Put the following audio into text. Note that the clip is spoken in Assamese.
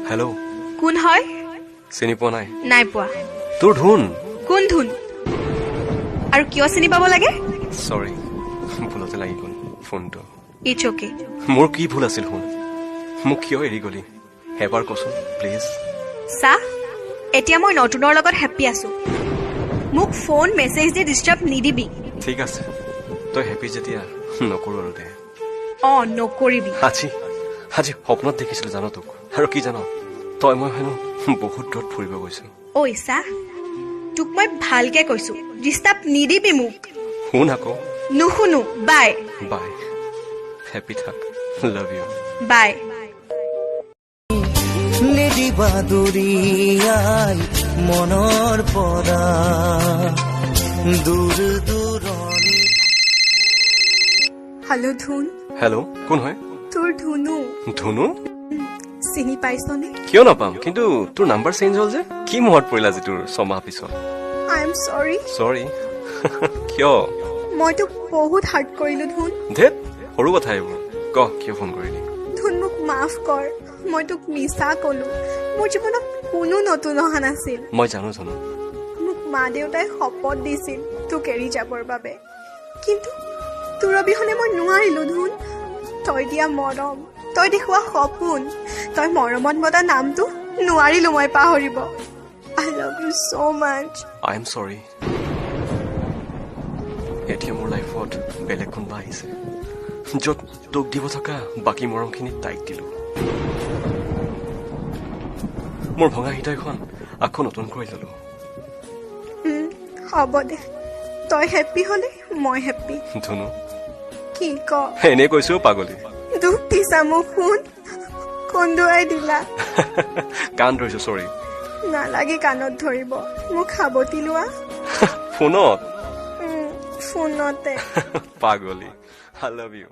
হেল্ল' কোন হয় চিনি পোৱা নাই নাই পোৱা তোৰ ধুন কোন ধুন আৰু কিয় চিনি পাব লাগে সৰি ভুলতে লাগি গ'ল ফোনটো ইটছ অকে মোৰ কি ভুল আছিল শুন মোক কিয় এৰি গলি এবাৰ কচোন প্লিজ চা এতিয়া মই নতুনৰ লগত হেপ্পী আছো মোক ফোন মেছেজ দি ডিষ্টাৰ্ব নিদিবি ঠিক আছে তই হেপ্পী যেতিয়া নকৰো আৰু দে নকৰিবি আজি সপোনত দেখিছিলো জানো তোক আৰু কি জানো তই মই হেনো বহুত দূৰত ফুৰিব গৈছো ঐ চা তোক মই ভালকে কৈছো ডিষ্টাৰ্ব নিদিবি মোক শুন আকৌ নুশুনো বাই বাই হেপ্পী থাক লাভ ইউ বাই নিদিবা দূৰিয়াই মনৰ পৰা দূৰ দূৰণি হেল্ল' ধুন হেল্ল' কোন হয় তোৰ ধুনু ধুনু চিনি পাইছনে কিয় নাপাম কিন্তু তোৰ নাম্বাৰ চেঞ্জ হ'ল যে কি মনত পৰিল আজি তোৰ ছমাহ পিছত আই এম চৰি চৰি কিয় মই তোক বহুত হাৰ্ট কৰিলো ধুন ধেত সৰু কথা এইবোৰ ক কিয় ফোন কৰিলি ধুন মোক মাফ কৰ মই তোক মিছা কলো মোৰ জীৱনত কোনো নতুন অহা নাছিল মই জানো মোক মা দেউতাই শপত দিছিল তোক এৰি যাবৰ বাবে কিন্তু তোৰ অবিহনে মই নোৱাৰিলো ধুন তই দিয়া মৰম তই দেখুওৱা সপোন তই মৰমত মতা নামটো নোৱাৰিলো মই পাহৰিব I love you so much I am চৰি এতিয়া মোৰ লাইফত বেলেগ কোনোবা আহিছে য'ত তোক দিব থকা বাকী মৰমখিনি তাইক দিলো মোৰ ভঙা হৃদয়খন আকৌ নতুন কৰি ললো হ'ব দে তই হেপ্পী হলে মই হেপ্পী ধুনু কি ক এনে কৈছো পাগলী দুখ দিছা মোক শুন কন্দুৱাই দিলা কাণ ধৰিছো চৰি নালাগে কাণত ধৰিব মোক সাৱটি লোৱা ফোনত ফোনতে পাগলী আই লাভ ইউ